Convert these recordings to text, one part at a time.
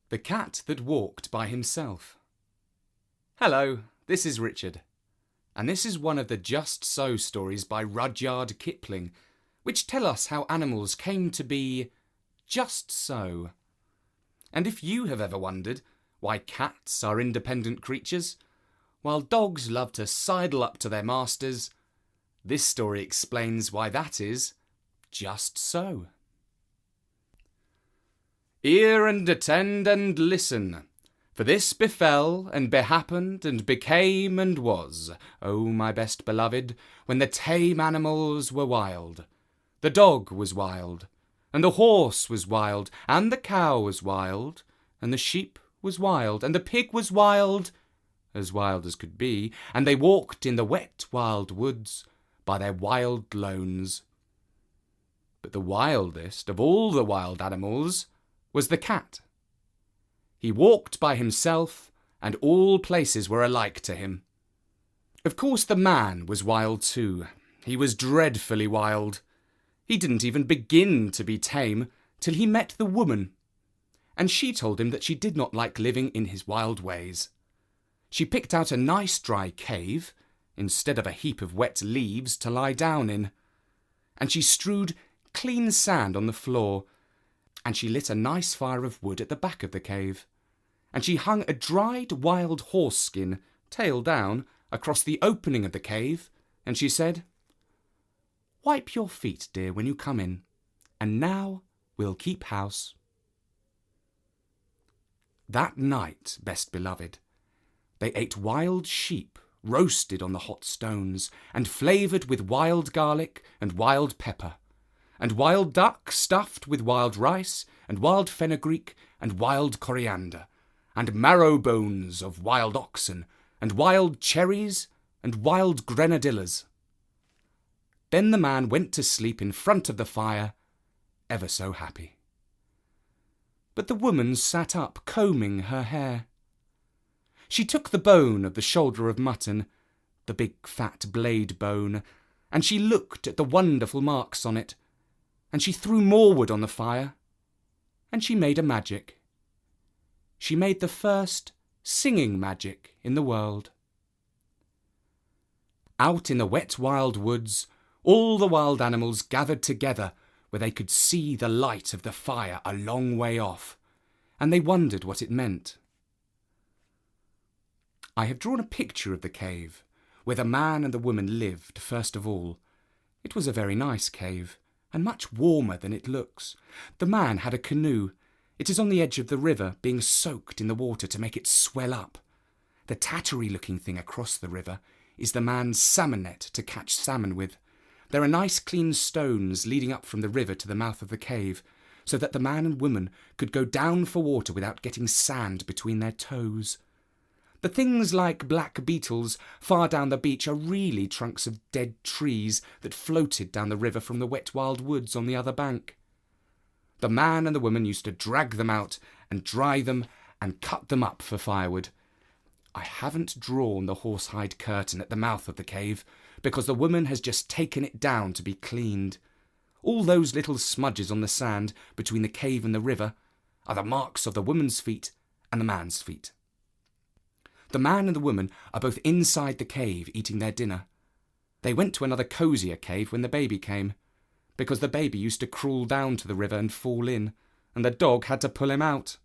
The Cat That Walked by Himself. Hello, this is Richard, and this is one of the Just So stories by Rudyard Kipling, which tell us how animals came to be just so. And if you have ever wondered why cats are independent creatures, while dogs love to sidle up to their masters, this story explains why that is just so. Hear and attend and listen, for this befell and behappened and became and was, O my best beloved, when the tame animals were wild. The dog was wild, and the horse was wild, and the cow was wild, and the sheep was wild, and the pig was wild as could be, and they walked in the wet wild woods by their wild lones. But the wildest of all the wild animals was the cat. He walked by himself, and all places were alike to him. Of course the man was wild too. He was dreadfully wild. He didn't even begin to be tame till he met the woman, and she told him that she did not like living in his wild ways. She picked out a nice dry cave, instead of a heap of wet leaves to lie down in, and she strewed clean sand on the floor, and she lit a nice fire of wood at the back of the cave, and she hung a dried wild horse skin, tail down, across the opening of the cave, and she said, "Wipe your feet, dear, when you come in, and now we'll keep house." That night, best beloved, they ate wild sheep roasted on the hot stones, and flavoured with wild garlic and wild pepper, and wild duck stuffed with wild rice, and wild fenugreek, and wild coriander, and marrow bones of wild oxen, and wild cherries, and wild grenadillas. Then the man went to sleep in front of the fire, ever so happy. But the woman sat up, combing her hair. She took the bone of the shoulder of mutton, the big fat blade bone, and she looked at the wonderful marks on it, and she threw more wood on the fire, and she made a magic. She made the first singing magic in the world. Out in the wet wild woods, all the wild animals gathered together where they could see the light of the fire a long way off, and they wondered what it meant. I have drawn a picture of the cave, where the man and the woman lived first of all. It was a very nice cave, and much warmer than it looks. The man had a canoe. It is on the edge of the river, being soaked in the water to make it swell up. The tattery-looking thing across the river is the man's salmon net to catch salmon with. There are nice clean stones leading up from the river to the mouth of the cave, so that the man and woman could go down for water without getting sand between their toes. The things like black beetles far down the beach are really trunks of dead trees that floated down the river from the wet wild woods on the other bank. The man and the woman used to drag them out and dry them and cut them up for firewood. I haven't drawn the horsehide curtain at the mouth of the cave because the woman has just taken it down to be cleaned. All those little smudges on the sand between the cave and the river are the marks of the woman's feet and the man's feet. The man and the woman are both inside the cave eating their dinner. They went to another cosier cave when the baby came, because the baby used to crawl down to the river and fall in, and the dog had to pull him out.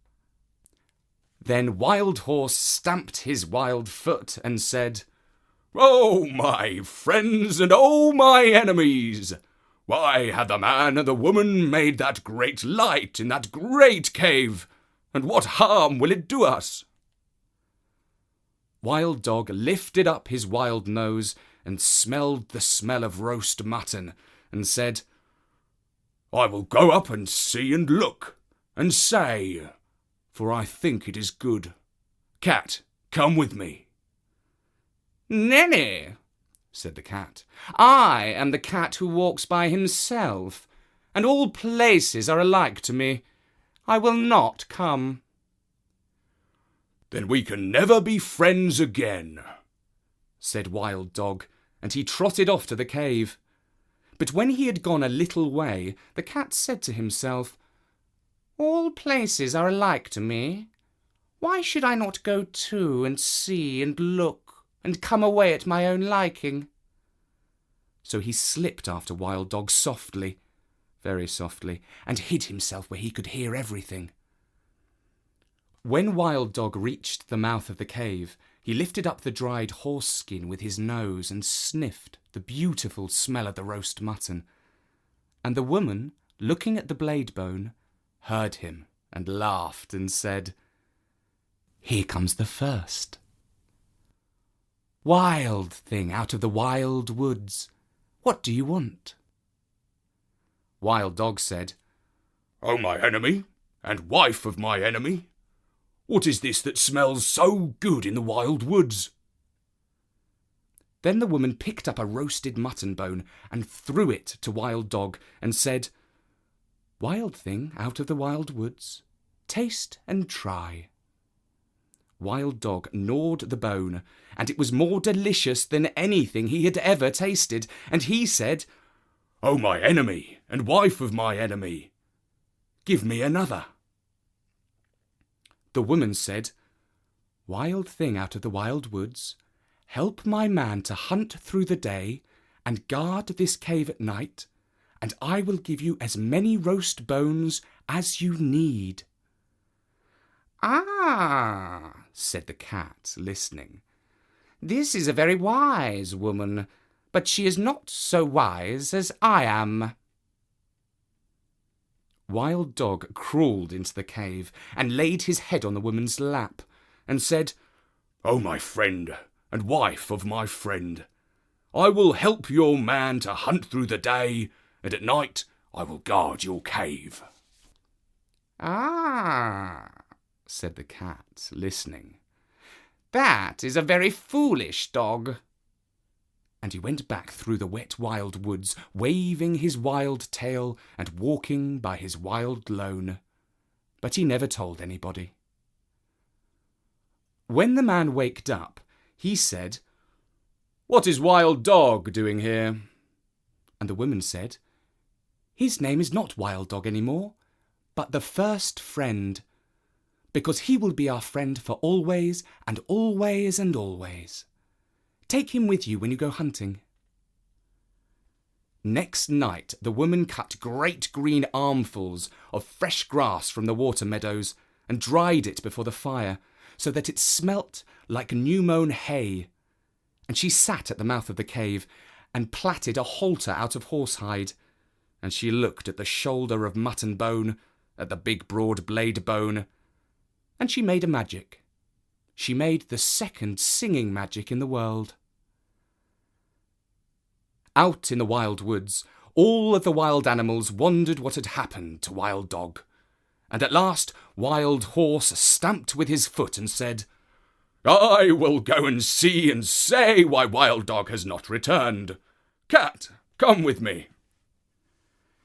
Then Wild Horse stamped his wild foot and said, "Oh, my friends, and oh, my enemies! Why have the man and the woman made that great light in that great cave, and what harm will it do us?" Wild Dog lifted up his wild nose and smelled the smell of roast mutton, and said, "I will go up and see and look, and say, for I think it is good. Cat, come with me." "Nelly," said the cat, "I am the cat who walks by himself, and all places are alike to me. I will not come." "Then we can never be friends again," said Wild Dog, and he trotted off to the cave. But when he had gone a little way, the cat said to himself, "All places are alike to me. Why should I not go too and see and look and come away at my own liking?" So he slipped after Wild Dog softly, very softly, and hid himself where he could hear everything. When Wild Dog reached the mouth of the cave, he lifted up the dried horse skin with his nose and sniffed the beautiful smell of the roast mutton. And the woman, looking at the blade bone, heard him and laughed and said, "Here comes the first. Wild thing out of the wild woods, what do you want?" Wild Dog said, "O my enemy, and wife of my enemy, what is this that smells so good in the wild woods?" Then the woman picked up a roasted mutton bone and threw it to Wild Dog and said, "Wild thing out of the wild woods, taste and try." Wild Dog gnawed the bone, and it was more delicious than anything he had ever tasted, and he said, "O my enemy, and wife of my enemy, give me another." The woman said, "Wild thing out of the wild woods, help my man to hunt through the day and guard this cave at night, and I will give you as many roast bones as you need." "Ah," said the cat, listening, "this is a very wise woman, but she is not so wise as I am." Wild Dog crawled into the cave and laid his head on the woman's lap and said, "O my friend, and wife of my friend, I will help your man to hunt through the day, and at night I will guard your cave." "Ah," said the cat, listening, "that is a very foolish dog." And he went back through the wet wild woods, waving his wild tail and walking by his wild lone. But he never told anybody. When the man waked up, he said, "What is Wild Dog doing here?" And the woman said, "His name is not Wild Dog anymore, but the first friend, because he will be our friend for always and always and always. Take him with you when you go hunting." Next night, the woman cut great green armfuls of fresh grass from the water meadows and dried it before the fire, so that it smelt like new-mown hay. And she sat at the mouth of the cave and plaited a halter out of horsehide, and she looked at the shoulder of mutton bone, at the big broad blade bone, and she made a magic. She made the second singing magic in the world. Out in the wild woods, all of the wild animals wondered what had happened to Wild Dog, and at last Wild Horse stamped with his foot and said, "I will go and see and say why Wild Dog has not returned. Cat, come with me."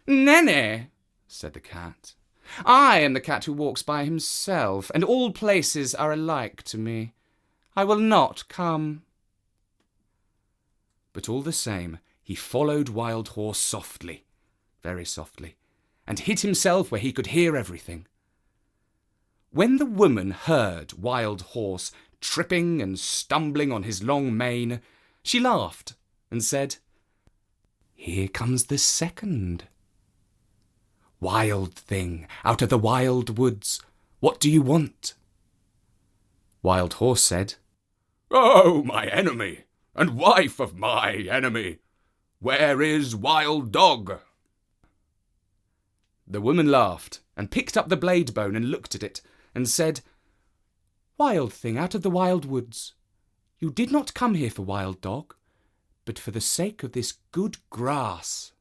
"Nene," said the cat, "I am the cat who walks by himself, and all places are alike to me. I will not come." But all the same, he followed Wild Horse softly, very softly, and hid himself where he could hear everything. When the woman heard Wild Horse tripping and stumbling on his long mane, she laughed and said, "Here comes the second. Wild thing out of the wild woods, what do you want?" Wild Horse said, "O my enemy, and wife of my enemy, where is Wild Dog?" The woman laughed and picked up the blade bone and looked at it and said, "Wild thing out of the wild woods, you did not come here for Wild Dog, but for the sake of this good grass."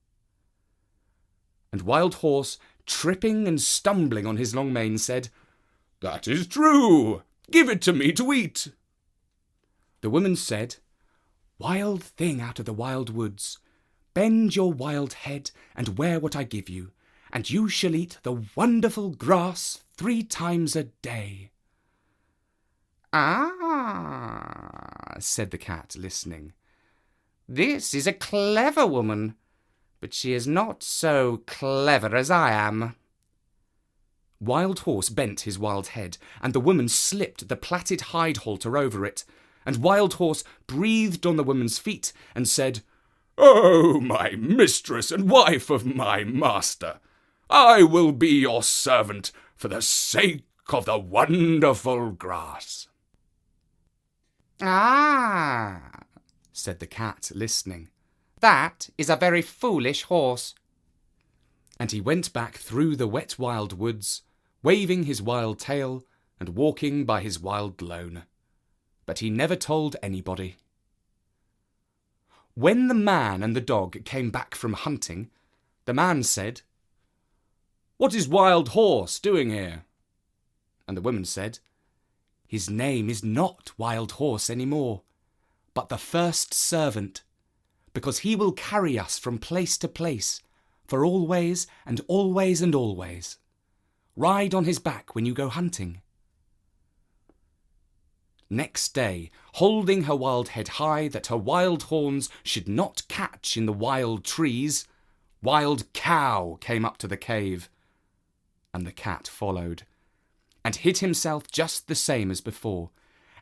And Wild Horse, tripping and stumbling on his long mane, said, "That is true. Give it to me to eat." The woman said, "Wild thing out of the wild woods, bend your wild head and wear what I give you, and you shall eat the wonderful grass 3 times a day." "Ah," said the cat, listening, "this is a clever woman, but she is not so clever as I am." Wild Horse bent his wild head, and the woman slipped the plaited hide halter over it, and Wild Horse breathed on the woman's feet and said, "Oh, my mistress and wife of my master, I will be your servant for the sake of the wonderful grass." "Ah," said the cat, listening. "That is a very foolish horse." And he went back through the wet wild woods, waving his wild tail and walking by his wild lone. But he never told anybody. When the man and the dog came back from hunting, the man said, "What is Wild Horse doing here?" And the woman said, "His name is not Wild Horse any more, but the first servant, because he will carry us from place to place, for always and always and always. Ride on his back when you go hunting." Next day, holding her wild head high that her wild horns should not catch in the wild trees, Wild Cow came up to the cave, and the cat followed, and hid himself just the same as before,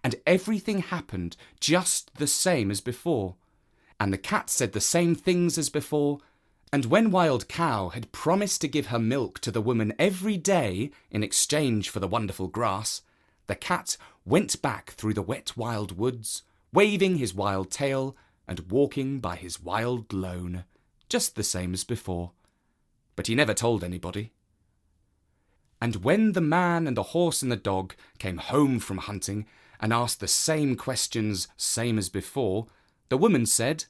and everything happened just the same as before, and the cat said the same things as before, and when Wild Cow had promised to give her milk to the woman every day in exchange for the wonderful grass, the cat went back through the wet wild woods, waving his wild tail and walking by his wild lone, just the same as before. But he never told anybody. And when the man and the horse and the dog came home from hunting and asked the same questions, same as before, the woman said,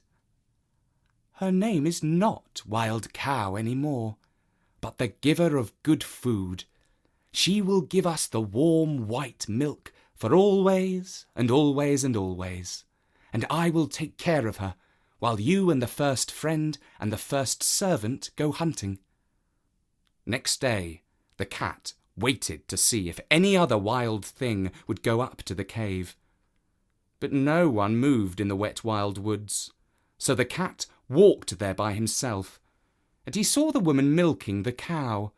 "Her name is not Wild Cow any more, but the giver of good food. She will give us the warm white milk for always and always and always, and I will take care of her while you and the first friend and the first servant go hunting." Next day, the cat waited to see if any other wild thing would go up to the cave. But no one moved in the wet wild woods, so the cat walked there by himself, and he saw the woman milking the cow,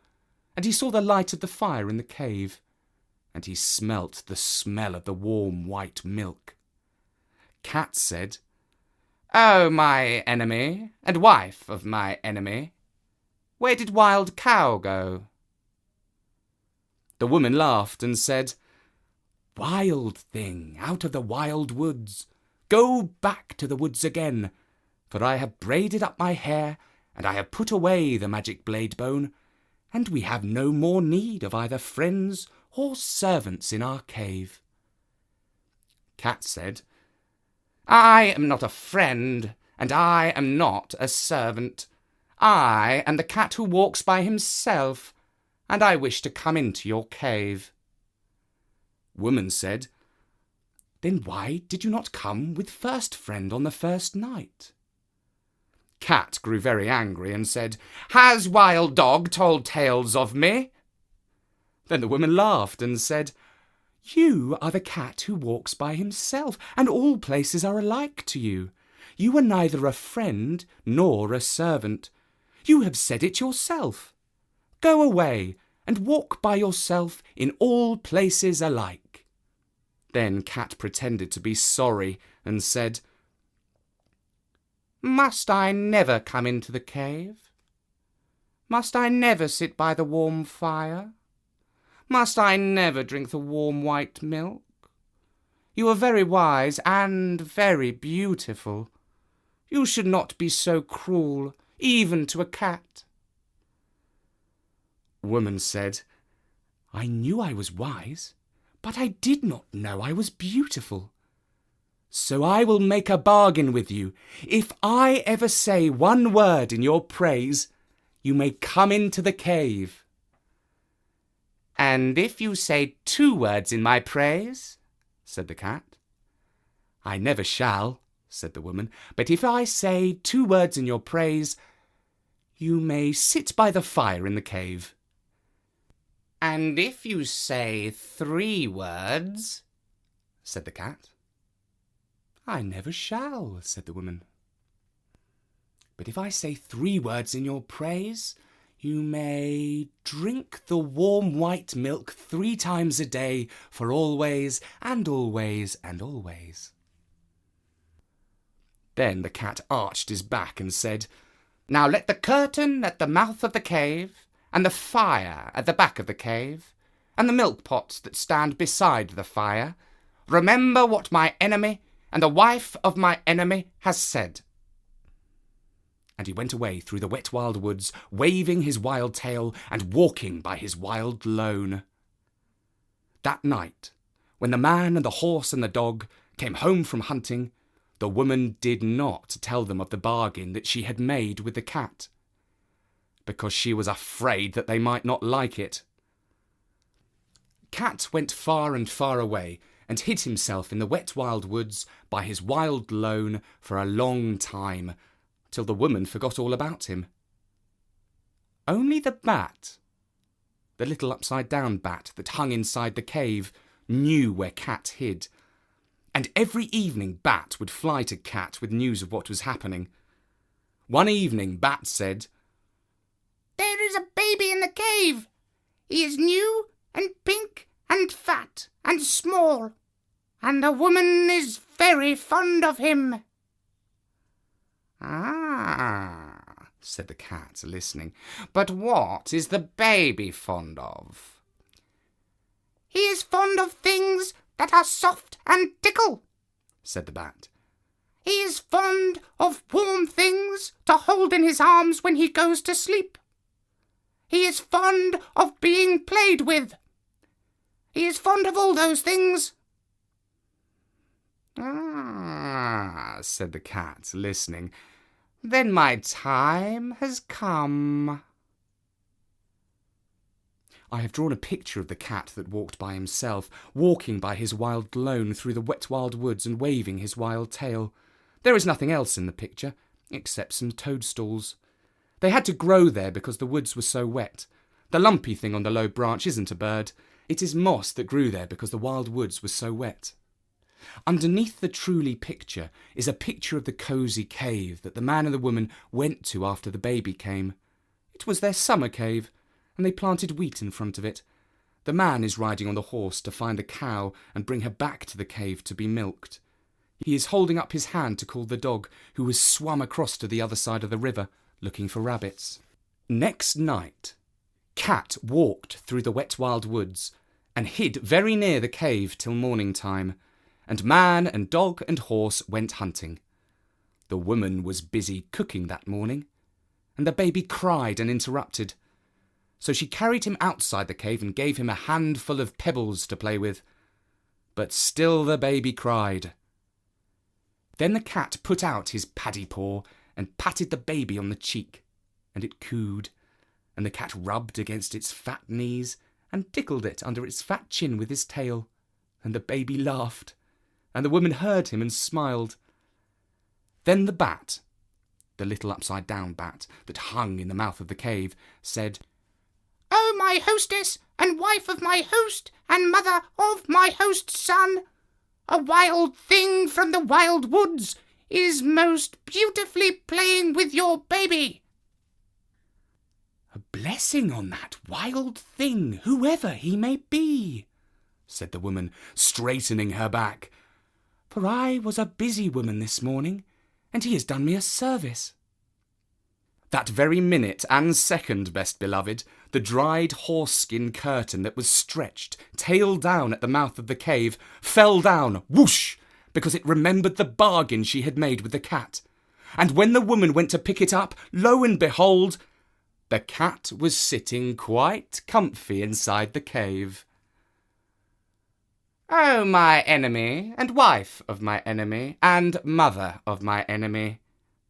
and he saw the light of the fire in the cave, and he smelt the smell of the warm white milk. Cat said, "Oh, my enemy, and wife of my enemy, where did Wild Cow go?" The woman laughed and said, "Wild thing out of the wild woods, go back to the woods again, for I have braided up my hair, and I have put away the magic blade bone, and we have no more need of either friends or servants in our cave." Cat said, "I am not a friend, and I am not a servant. I am the cat who walks by himself, and I wish to come into your cave." Woman said, "Then why did you not come with first friend on the first night?" Cat grew very angry and said, "Has Wild Dog told tales of me?" Then the woman laughed and said, "You are the cat who walks by himself, and all places are alike to you. You are neither a friend nor a servant. You have said it yourself. Go away and walk by yourself in all places alike." Then Cat pretended to be sorry and said, "Must I never come into the cave? Must I never sit by the warm fire? Must I never drink the warm white milk? You are very wise and very beautiful. You should not be so cruel, even to a cat." Woman said, "I knew I was wise, but I did not know I was beautiful. So I will make a bargain with you. If I ever say one word in your praise, you may come into the cave." "And if you say 2 words in my praise?" said the cat. "I never shall," said the woman, "but if I say 2 words in your praise, you may sit by the fire in the cave." "And if you say 3 words?" said the cat. "I never shall," said the woman. "But if I say 3 words in your praise, You may drink the warm white milk 3 times a day for always and always and always. Then the cat arched his back and said, Now let the curtain at the mouth of the cave, and the fire at the back of the cave, and the milk pots that stand beside the fire, remember what my enemy and the wife of my enemy has said. And he went away through the wet wild woods, waving his wild tail and walking by his wild lone. That night, when the man and the horse and the dog came home from hunting, the woman did not tell them of the bargain that she had made with the cat, because she was afraid that they might not like it. Cat went far and far away and hid himself in the wet wild woods by his wild lone for a long time, till the woman forgot all about him. Only the bat, the little upside-down bat that hung inside the cave, knew where Cat hid, and every evening Bat would fly to Cat with news of what was happening. One evening Bat said, There is a baby in the cave. He is new and pink and fat and small, and a woman is very fond of him. Ah, said the cat, listening. But what is the baby fond of? He is fond of things that are soft and tickle, said the bat. He is fond of warm things to hold in his arms when he goes to sleep. He is fond of being played with. He is fond of all those things. Ah, said the cat, listening. Then my time has come. I have drawn a picture of the cat that walked by himself, walking by his wild lone through the wet wild woods and waving his wild tail. There is nothing else in the picture, except some toadstools. They had to grow there because the woods were so wet. The lumpy thing on the low branch isn't a bird. It is moss that grew there because the wild woods were so wet. Underneath the truly picture is a picture of the cosy cave that the man and the woman went to after the baby came. It was their summer cave, and they planted wheat in front of it. The man is riding on the horse to find the cow and bring her back to the cave to be milked. He is holding up his hand to call the dog, who has swum across to the other side of the river, looking for rabbits. Next night, Cat walked through the wet wild woods and hid very near the cave till morning time, and man and dog and horse went hunting. The woman was busy cooking that morning, and the baby cried and interrupted. So she carried him outside the cave and gave him a handful of pebbles to play with. But still the baby cried. Then the cat put out his paddy paw and patted the baby on the cheek, and it cooed, and the cat rubbed against its fat knees and tickled it under its fat chin with his tail, and the baby laughed, and the woman heard him and smiled. Then the bat, the little upside-down bat that hung in the mouth of the cave, said, Oh, my hostess and wife of my host and mother of my host's son, a wild thing from the wild woods is most beautifully playing with your baby. A blessing on that wild thing, whoever he may be, said the woman, straightening her back. For I was a busy woman this morning, and he has done me a service. That very minute and second, best beloved, the dried horse-skin curtain that was stretched, tail down at the mouth of the cave, fell down, whoosh, because it remembered the bargain she had made with the cat. And when the woman went to pick it up, lo and behold, the cat was sitting quite comfy inside the cave. Oh, my enemy, and wife of my enemy, and mother of my enemy,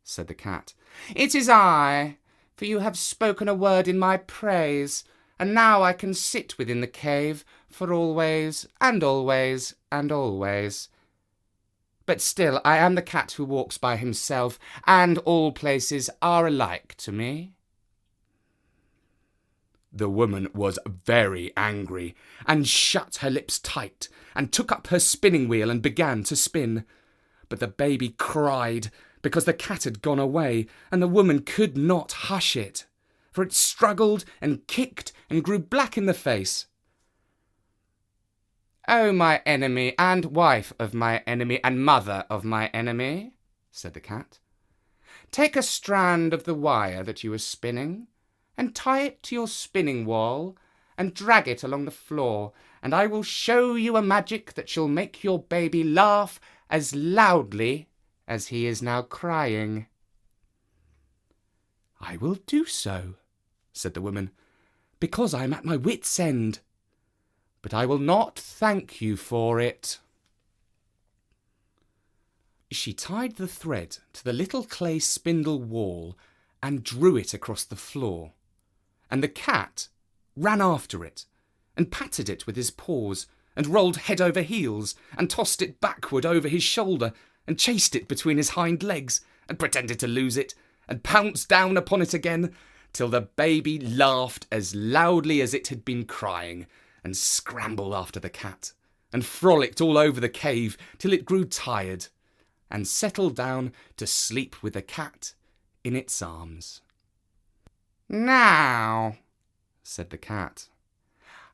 said the cat, it is I, for you have spoken a word in my praise, and now I can sit within the cave for always, and always, and always. But still I am the cat who walks by himself, and all places are alike to me. The woman was very angry, and shut her lips tight, and took up her spinning wheel and began to spin. But the baby cried, because the cat had gone away, and the woman could not hush it. for it struggled and kicked and grew black in the face. "Oh, my enemy, and wife of my enemy, and mother of my enemy," said the cat, "take a strand of the wire that you were spinning, and tie it to your spinning wall, and drag it along the floor, and I will show you a magic that shall make your baby laugh as loudly as he is now crying." "I will do so," said the woman, "because I am at my wit's end. But I will not thank you for it." She tied the thread to the little clay spindle wall and drew it across the floor, and the cat ran after it and patted it with his paws and rolled head over heels and tossed it backward over his shoulder and chased it between his hind legs and pretended to lose it and pounced down upon it again till the baby laughed as loudly as it had been crying and scrambled after the cat and frolicked all over the cave till it grew tired and settled down to sleep with the cat in its arms. "Now," said the cat,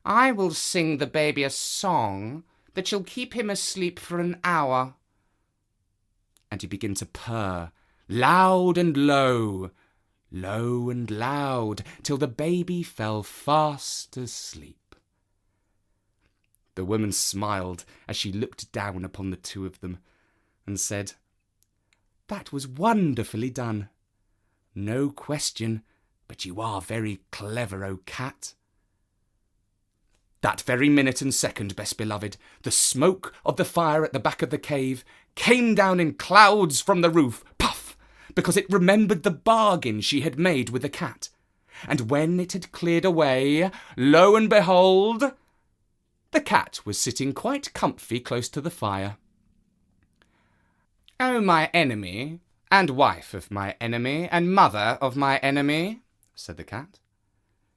"I will sing the baby a song that shall keep him asleep for an hour." And he began to purr, loud and low, low and loud, till the baby fell fast asleep. The woman smiled as she looked down upon the two of them, and said, "That was wonderfully done. No question, but you are very clever, O cat." That very minute and second, best beloved, the smoke of the fire at the back of the cave came down in clouds from the roof, puff, because it remembered the bargain she had made with the cat. And when it had cleared away, lo and behold, the cat was sitting quite comfy close to the fire. "Oh, my enemy, and wife of my enemy, and mother of my enemy," said the cat,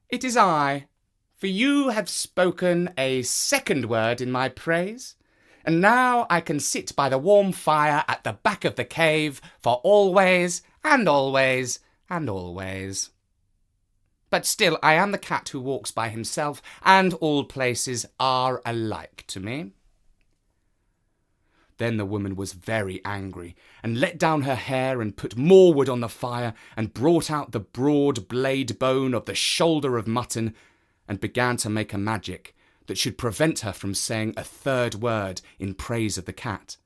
"it is I, for you have spoken a second word in my praise, and now I can sit by the warm fire at the back of the cave for always and always and always. But still I am the cat who walks by himself, and all places are alike to me." Then the woman was very angry, and let down her hair, and put more wood on the fire, and brought out the broad blade bone of the shoulder of mutton, and began to make a magic that should prevent her from saying a third word in praise of the cat.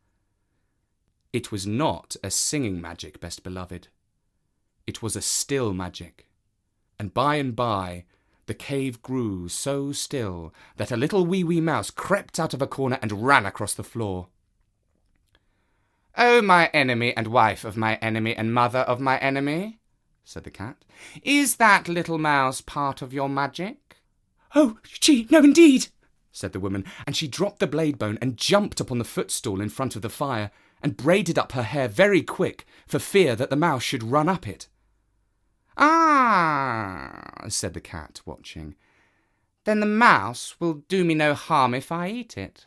It was not a singing magic, best beloved. It was a still magic, and by, the cave grew so still that a little wee mouse crept out of a corner and ran across the floor. "Oh, my enemy, and wife of my enemy, and mother of my enemy," said the cat, "is that little mouse part of your magic?" "Oh, no, indeed," said the woman, and she dropped the blade bone and jumped upon the footstool in front of the fire and braided up her hair very quick for fear that the mouse should run up it. "Ah," said the cat, watching, "then the mouse will do me no harm if I eat it."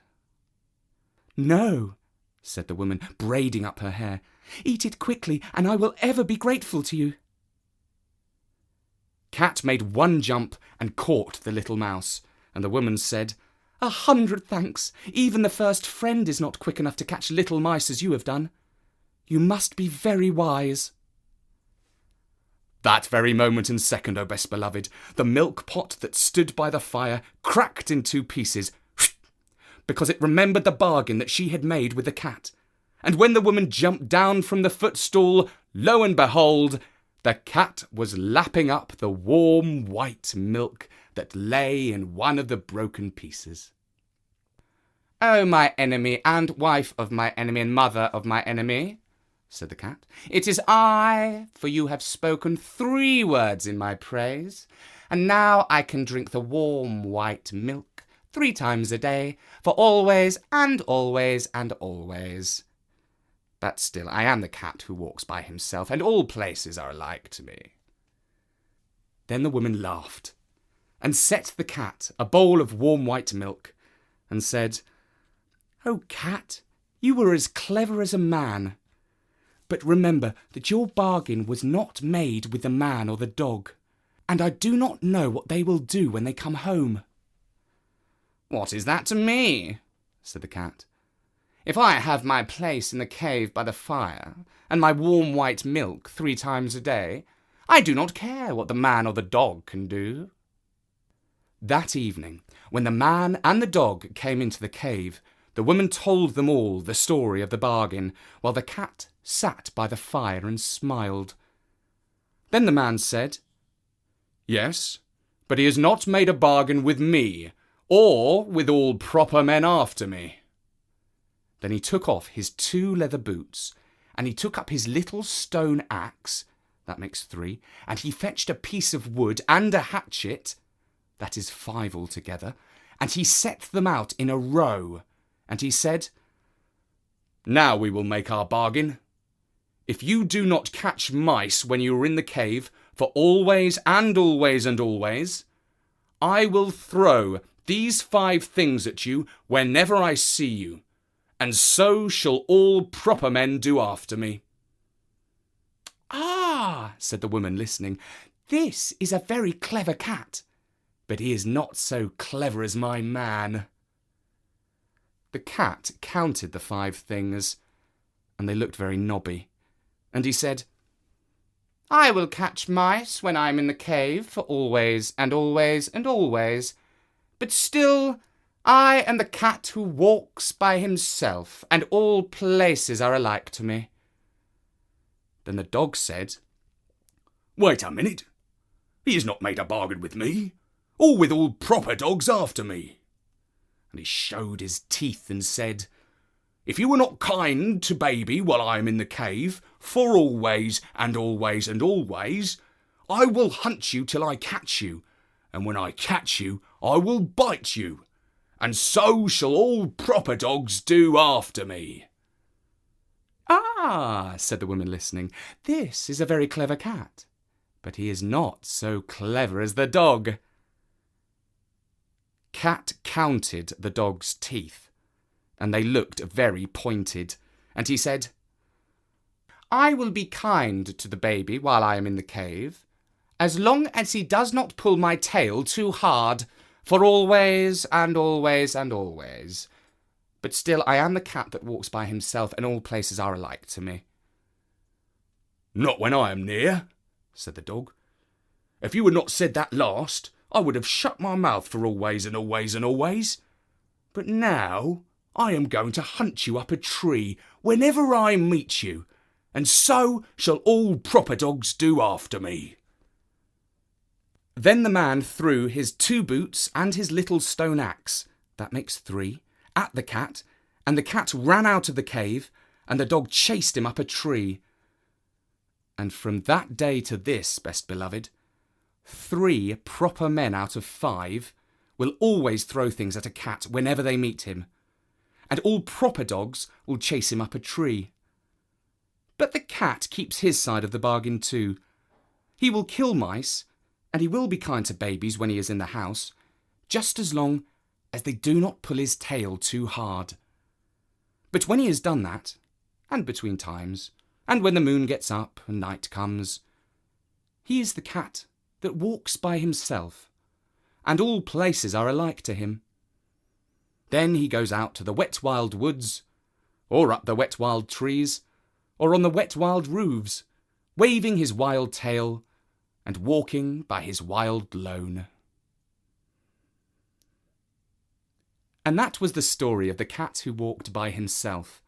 "No," said the woman, braiding up her hair. "Eat it quickly, and I will ever be grateful to you." Cat made one jump and caught the little mouse, and the woman said, "100 thanks. Even the first friend is not quick enough to catch little mice as you have done. You must be very wise." That very moment and second, O best beloved, the milk pot that stood by the fire cracked in 2 pieces, because it remembered the bargain that she had made with the cat. And when the woman jumped down from the footstool, lo and behold, the cat was lapping up the warm white milk that lay in one of the broken pieces. "Oh, my enemy, and wife of my enemy, and mother of my enemy," said the cat, "it is I, for you have spoken 3 words in my praise, and now I can drink the warm white milk 3 times a day, for always and always and always. But still I am the cat who walks by himself, and all places are alike to me." Then the woman laughed, and set the cat a bowl of warm white milk, and said, "Oh, cat, you were as clever as a man. But remember that your bargain was not made with the man or the dog, and I do not know what they will do when they come home." "What is that to me?" said the cat. "If I have my place in the cave by the fire, and my warm white milk 3 times a day, I do not care what the man or the dog can do." That evening, when the man and the dog came into the cave, the woman told them all the story of the bargain, while the cat sat by the fire and smiled. Then the man said, "Yes, but he has not made a bargain with me, or with all proper men after me." Then he took off his 2 leather boots, and he took up his little stone axe, that makes 3, and he fetched a piece of wood and a hatchet, that is 5 altogether, and he set them out in a row, and he said, "Now we will make our bargain. If you do not catch mice when you are in the cave for always and always and always, I will throw these 5 things at you whenever I see you, and so shall all proper men do after me." "Ah," said the woman, listening, "this is a very clever cat, but he is not so clever as my man." The cat counted the 5 things, and they looked very knobby, and he said, "I will catch mice when I am in the cave for always and always and always, but still I am the cat who walks by himself, and all places are alike to me." Then the dog said, "Wait a minute. He has not made a bargain with me, or with all proper dogs after me." and he showed his teeth and said, "If you are not kind to baby while I am in the cave, for always and always and always, I will hunt you till I catch you, and when I catch you, I will bite you, and so shall all proper dogs do after me." "Ah," said the woman, listening, "this is a very clever cat, but he is not so clever as the dog." Cat counted the dog's teeth, and they looked very pointed, and he said, "I will be kind to the baby while I am in the cave, as long as he does not pull my tail too hard, for always and always and always. But still I am the cat that walks by himself, and all places are alike to me." "Not when I am near," said the dog. "If you had not said that last, I would have shut my mouth for always and always and always. But now I am going to hunt you up a tree whenever I meet you, and so shall all proper dogs do after me." Then the man threw his 2 boots and his little stone axe, that makes 3, at the cat, and the cat ran out of the cave, and the dog chased him up a tree. And from that day to this, best beloved, 3 proper men out of 5 will always throw things at a cat whenever they meet him, and all proper dogs will chase him up a tree. But the cat keeps his side of the bargain too. He will kill mice, and he will be kind to babies when he is in the house, just as long as they do not pull his tail too hard. But when he has done that, and between times, and when the moon gets up and night comes, he is the cat that walks by himself, and all places are alike to him. Then he goes out to the wet wild woods, or up the wet wild trees, or on the wet wild roofs, waving his wild tail and walking by his wild lone. And that was the story of the cat who walked by himself.